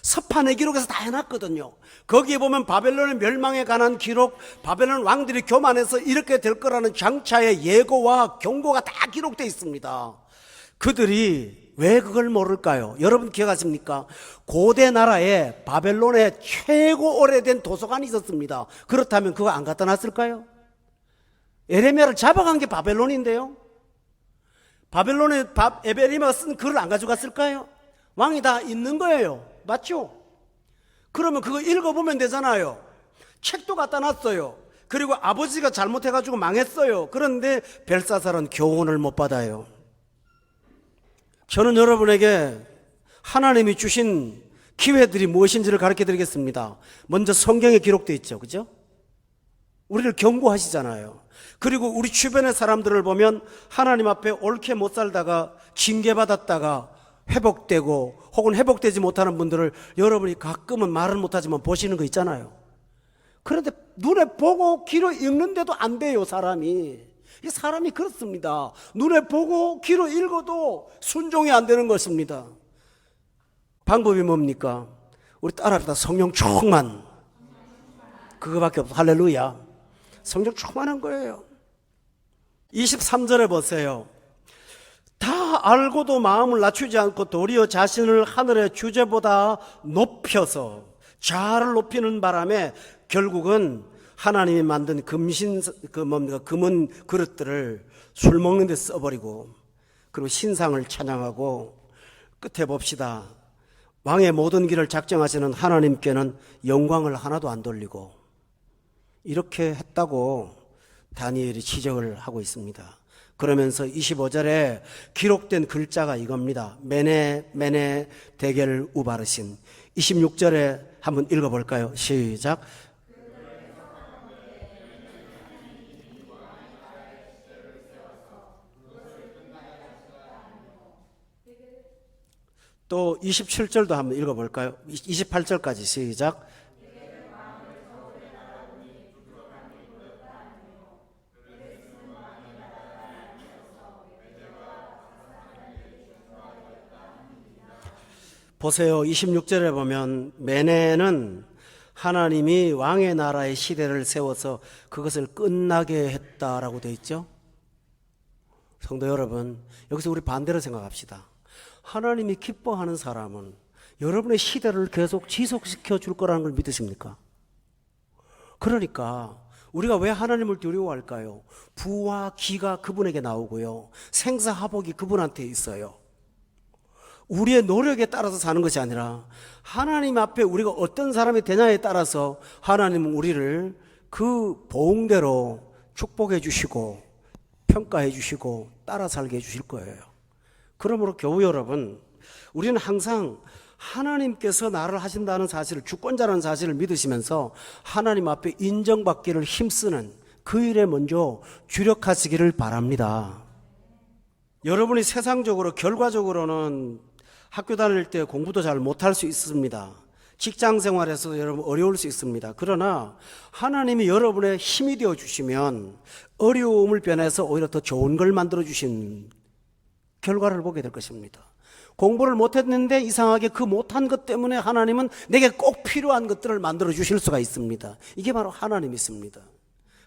서판의 기록에서 다 해놨거든요. 거기에 보면 바벨론의 멸망에 관한 기록, 바벨론 왕들이 교만해서 이렇게 될 거라는 장차의 예고와 경고가 다 기록되어 있습니다. 그들이 왜 그걸 모를까요? 여러분 기억하십니까? 고대 나라에 바벨론에 최고 오래된 도서관이 있었습니다. 그렇다면 그거 안 갖다 놨을까요? 에레미야를 잡아간 게 바벨론인데요. 바벨론에 에레미야가 쓴 글을 안 가져갔을까요? 왕이 다 있는 거예요. 맞죠? 그러면 그거 읽어보면 되잖아요. 책도 갖다 놨어요. 그리고 아버지가 잘못해가지고 망했어요. 그런데 벨사살은 교훈을 못 받아요. 저는 여러분에게 하나님이 주신 기회들이 무엇인지를 가르쳐 드리겠습니다. 먼저 성경에 기록되어 있죠. 그죠? 우리를 경고하시잖아요. 그리고 우리 주변의 사람들을 보면 하나님 앞에 옳게 못 살다가 징계받았다가 회복되고 혹은 회복되지 못하는 분들을 여러분이 가끔은 말은 못하지만 보시는 거 있잖아요. 그런데 눈에 보고 귀로 읽는데도 안 돼요. 사람이 그렇습니다. 눈에 보고 귀로 읽어도 순종이 안 되는 것입니다. 방법이 뭡니까? 우리 따라합시다. 성령 충만. 그거밖에 없어. 할렐루야. 성령 충만한 거예요. 23절에 보세요. 다 알고도 마음을 낮추지 않고 도리어 자신을 하늘의 주제보다 높여서 자아를 높이는 바람에 결국은 하나님이 만든 금은 그릇들을 술 먹는 데 써버리고, 그리고 신상을 찬양하고, 끝에 봅시다. 왕의 모든 길을 작정하시는 하나님께는 영광을 하나도 안 돌리고, 이렇게 했다고 다니엘이 지적을 하고 있습니다. 그러면서 25절에 기록된 글자가 이겁니다. 메네 메네 데겔 우바르신. 26절에 한번 읽어볼까요? 시작. 또 27절도 한번 읽어볼까요? 28절까지 시작. 보세요. 26절에 보면 메네는 하나님이 왕의 나라의 시대를 세워서 그것을 끝나게 했다라고 되어 있죠. 성도 여러분, 여기서 우리 반대로 생각합시다. 하나님이 기뻐하는 사람은 여러분의 시대를 계속 지속시켜 줄 거라는 걸 믿으십니까? 그러니까 우리가 왜 하나님을 두려워할까요? 부와 기가 그분에게 나오고요, 생사화복이 그분한테 있어요. 우리의 노력에 따라서 사는 것이 아니라 하나님 앞에 우리가 어떤 사람이 되냐에 따라서 하나님은 우리를 그 보응대로 축복해 주시고 평가해 주시고 따라 살게 해 주실 거예요. 그러므로 교우 여러분, 우리는 항상 하나님께서 나를 하신다는 사실을, 주권자라는 사실을 믿으시면서 하나님 앞에 인정받기를 힘쓰는 그 일에 먼저 주력하시기를 바랍니다. 여러분이 세상적으로 결과적으로는 학교 다닐 때 공부도 잘 못할 수 있습니다. 직장 생활에서 여러분 어려울 수 있습니다. 그러나 하나님이 여러분의 힘이 되어 주시면 어려움을 변해서 오히려 더 좋은 걸 만들어 주신 결과를 보게 될 것입니다. 공부를 못했는데 이상하게 그 못한 것 때문에 하나님은 내게 꼭 필요한 것들을 만들어 주실 수가 있습니다. 이게 바로 하나님이십니다.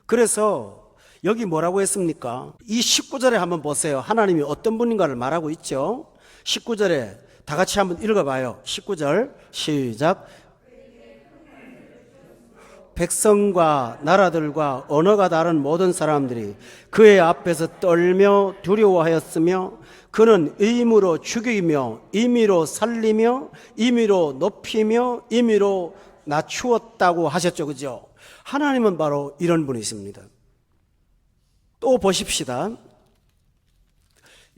그래서 여기 뭐라고 했습니까? 이 19절에 한번 보세요. 하나님이 어떤 분인가를 말하고 있죠. 19절에 다 같이 한번 읽어봐요. 19절 시작. 백성과 나라들과 언어가 다른 모든 사람들이 그의 앞에서 떨며 두려워하였으며 그는 임으로 죽이며 임의로 살리며 임의로 높이며 임의로 낮추었다고 하셨죠. 그죠? 하나님은 바로 이런 분이십니다. 또 보십시다.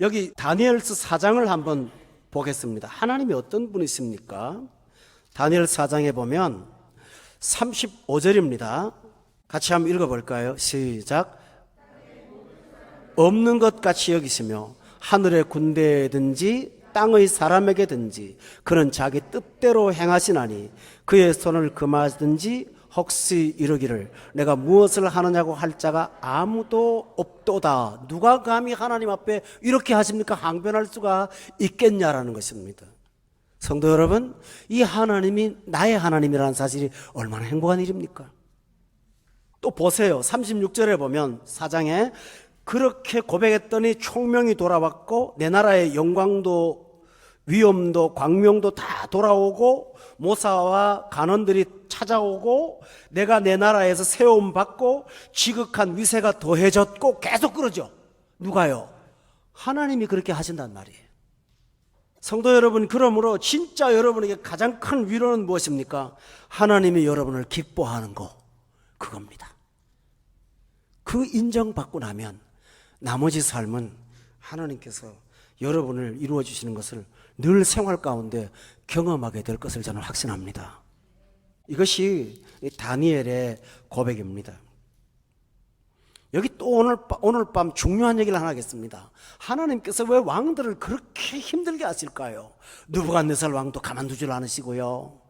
여기 다니엘서 4장을 한번 보겠습니다. 하나님이 어떤 분이십니까? 다니엘 4장에 보면 35절입니다. 같이 한번 읽어볼까요? 시작. 없는 것 같이 여기시며 하늘의 군대든지 땅의 사람에게든지 그는 자기 뜻대로 행하시나니 그의 손을 금하든지 혹시 이르기를 내가 무엇을 하느냐고 할 자가 아무도 없도다. 누가 감히 하나님 앞에 이렇게 하십니까? 항변할 수가 있겠냐라는 것입니다. 성도 여러분, 이 하나님이 나의 하나님이라는 사실이 얼마나 행복한 일입니까? 또 보세요. 36절에 보면 4장에 그렇게 고백했더니 총명이 돌아왔고 내 나라의 영광도 위엄도 광명도 다 돌아오고 모사와 간원들이 찾아오고 내가 내 나라에서 세움 받고 지극한 위세가 더해졌고 계속 그러죠. 누가요? 하나님이 그렇게 하신단 말이에요. 성도 여러분, 그러므로 진짜 여러분에게 가장 큰 위로는 무엇입니까? 하나님이 여러분을 기뻐하는 거, 그겁니다. 그 인정받고 나면 나머지 삶은 하나님께서 여러분을 이루어 주시는 것을 늘 생활 가운데 경험하게 될 것을 저는 확신합니다. 이것이 다니엘의 고백입니다. 여기 또 오늘 밤 중요한 얘기를 하나 하겠습니다. 하나님께서 왜 왕들을 그렇게 힘들게 하실까요? 느부갓네살 왕도 가만두질 않으시고요.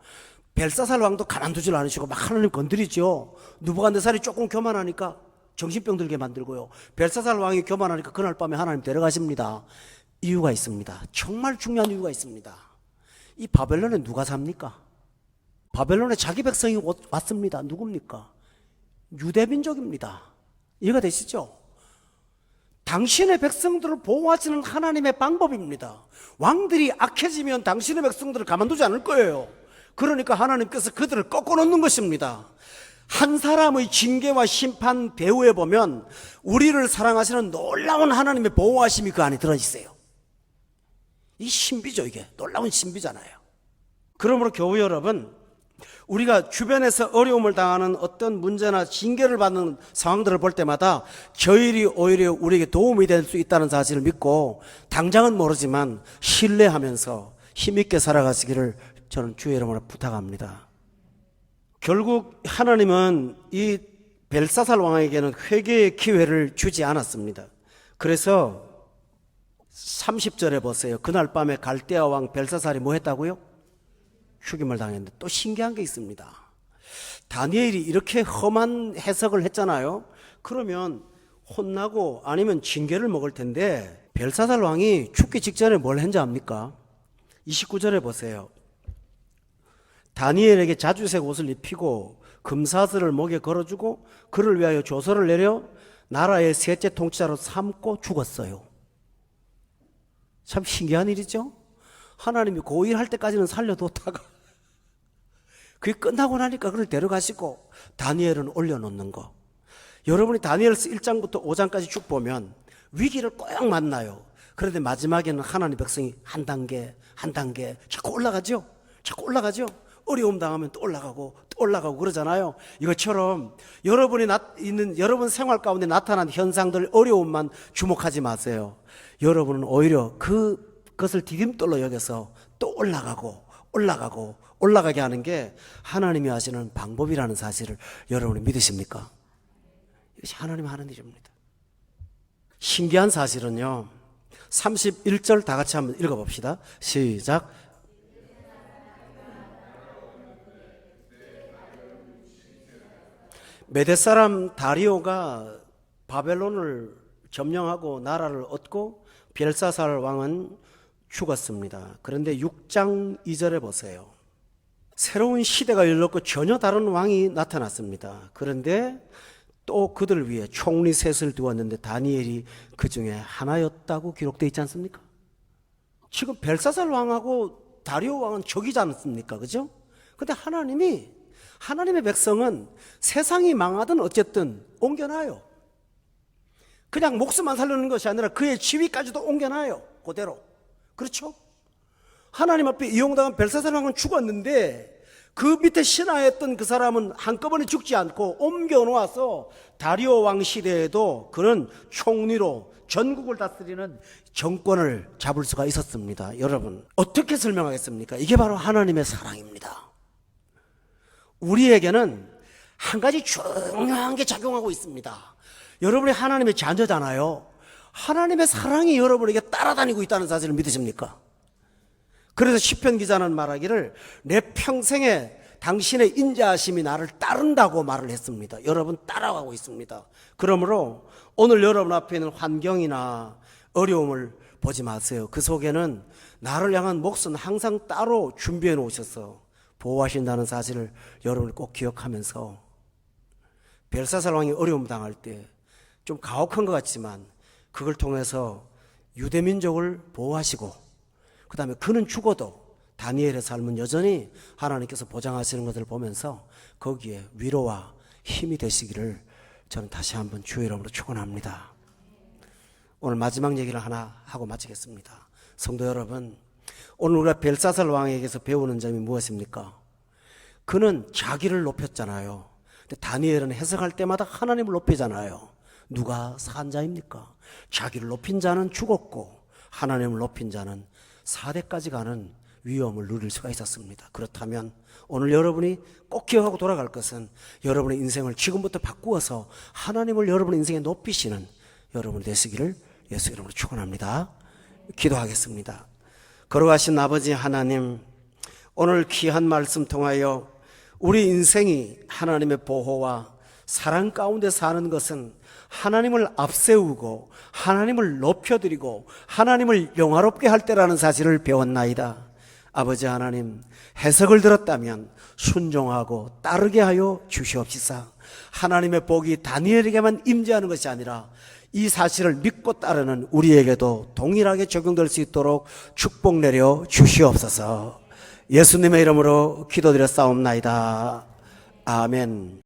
벨사살 왕도 가만두질 않으시고 막 하나님 건드리죠. 느부갓네살이 조금 교만하니까 정신병 들게 만들고요. 벨사살 왕이 교만하니까 그날 밤에 하나님 데려가십니다. 이유가 있습니다. 정말 중요한 이유가 있습니다. 이 바벨론에 누가 삽니까? 바벨론에 자기 백성이 왔습니다. 누굽니까? 유대민족입니다. 이해가 되시죠? 당신의 백성들을 보호하시는 하나님의 방법입니다. 왕들이 악해지면 당신의 백성들을 가만두지 않을 거예요. 그러니까 하나님께서 그들을 꺾어놓는 것입니다. 한 사람의 징계와 심판 배후에 보면 우리를 사랑하시는 놀라운 하나님의 보호하심이 그 안에 들어있어요. 이 신비죠. 이게 놀라운 신비잖아요. 그러므로 교우 여러분, 우리가 주변에서 어려움을 당하는 어떤 문제나 징계를 받는 상황들을 볼 때마다 저 일이 오히려 우리에게 도움이 될 수 있다는 사실을 믿고 당장은 모르지만 신뢰하면서 힘있게 살아가시기를 저는 주의 이름으로 부탁합니다. 결국 하나님은 이 벨사살 왕에게는 회개의 기회를 주지 않았습니다. 그래서 30절에 보세요. 그날 밤에 갈대아 왕 벨사살이 뭐 했다고요? 죽임을 당했는데 또 신기한 게 있습니다. 다니엘이 이렇게 험한 해석을 했잖아요. 그러면 혼나고 아니면 징계를 먹을 텐데 벨사살 왕이 죽기 직전에 뭘 했는지 압니까? 29절에 보세요. 다니엘에게 자주색 옷을 입히고 금사슬을 목에 걸어주고 그를 위하여 조서를 내려 나라의 셋째 통치자로 삼고 죽었어요. 참 신기한 일이죠. 하나님이 고일할 때까지는 살려뒀다가 그게 끝나고 나니까 그를 데려가시고 다니엘은 올려놓는 거. 여러분이 다니엘서 1장부터 5장까지 쭉 보면 위기를 꼭 만나요. 그런데 마지막에는 하나님 백성이 한 단계 한 단계 자꾸 올라가죠. 자꾸 올라가죠. 어려움 당하면 또 올라가고 또 올라가고 그러잖아요. 이것처럼 여러분이 있는 여러분 생활 가운데 나타난 현상들, 어려움만 주목하지 마세요. 여러분은 오히려 그것을 디딤돌로 여겨서 또 올라가고 올라가고 올라가게 하는 게 하나님이 하시는 방법이라는 사실을 여러분이 믿으십니까? 이것이 하나님이 하는 일입니다. 신기한 사실은요, 31절 다 같이 한번 읽어봅시다. 시작. 메대 사람 다리오가 바벨론을 점령하고 나라를 얻고 벨사살 왕은 죽었습니다. 그런데 6장 2절에 보세요. 새로운 시대가 열렸고 전혀 다른 왕이 나타났습니다. 그런데 또 그들 위에 총리 셋을 두었는데 다니엘이 그 중에 하나였다고 기록되어 있지 않습니까? 지금 벨사살 왕하고 다리오 왕은 적이지 않습니까? 그죠? 근데 하나님의 백성은 세상이 망하든 어쨌든 옮겨놔요. 그냥 목숨만 살리는 것이 아니라 그의 지위까지도 옮겨놔요. 그대로. 그렇죠? 하나님 앞에 이용당한 벨사살 왕은 죽었는데 그 밑에 신하였던 그 사람은 한꺼번에 죽지 않고 옮겨놓아서 다리오 왕 시대에도 그는 총리로 전국을 다스리는 정권을 잡을 수가 있었습니다. 여러분, 어떻게 설명하겠습니까? 이게 바로 하나님의 사랑입니다. 우리에게는 한 가지 중요한 게 작용하고 있습니다. 여러분이 하나님의 자녀잖아요. 하나님의 사랑이 여러분에게 따라다니고 있다는 사실을 믿으십니까? 그래서 시편 기자는 말하기를 내 평생에 당신의 인자하심이 나를 따른다고 말을 했습니다. 여러분 따라가고 있습니다. 그러므로 오늘 여러분 앞에 있는 환경이나 어려움을 보지 마세요. 그 속에는 나를 향한 몫은 항상 따로 준비해 놓으셔서 보호하신다는 사실을 여러분이 꼭 기억하면서 벨사살 왕이 어려움 당할 때 좀 가혹한 것 같지만 그걸 통해서 유대민족을 보호하시고 그 다음에 그는 죽어도 다니엘의 삶은 여전히 하나님께서 보장하시는 것을 보면서 거기에 위로와 힘이 되시기를 저는 다시 한번 주의 이름으로 축원합니다. 오늘 마지막 얘기를 하나 하고 마치겠습니다. 성도 여러분, 오늘 우리가 벨사살 왕에게서 배우는 점이 무엇입니까? 그는 자기를 높였잖아요. 근데 다니엘은 해석할 때마다 하나님을 높이잖아요. 누가 산 자입니까? 자기를 높인 자는 죽었고 하나님을 높인 자는 4대까지 가는 위엄을 누릴 수가 있었습니다. 그렇다면 오늘 여러분이 꼭 기억하고 돌아갈 것은 여러분의 인생을 지금부터 바꾸어서 하나님을 여러분의 인생에 높이시는 여러분 되시기를 예수 이름으로 축원합니다. 기도하겠습니다. 걸어가신 아버지 하나님, 오늘 귀한 말씀 통하여 우리 인생이 하나님의 보호와 사랑 가운데 사는 것은 하나님을 앞세우고 하나님을 높여드리고 하나님을 영화롭게 할 때라는 사실을 배웠나이다. 아버지 하나님, 해석을 들었다면 순종하고 따르게 하여 주시옵시사. 하나님의 복이 다니엘에게만 임재하는 것이 아니라 이 사실을 믿고 따르는 우리에게도 동일하게 적용될 수 있도록 축복 내려 주시옵소서. 예수님의 이름으로 기도드렸사옵나이다. 아멘.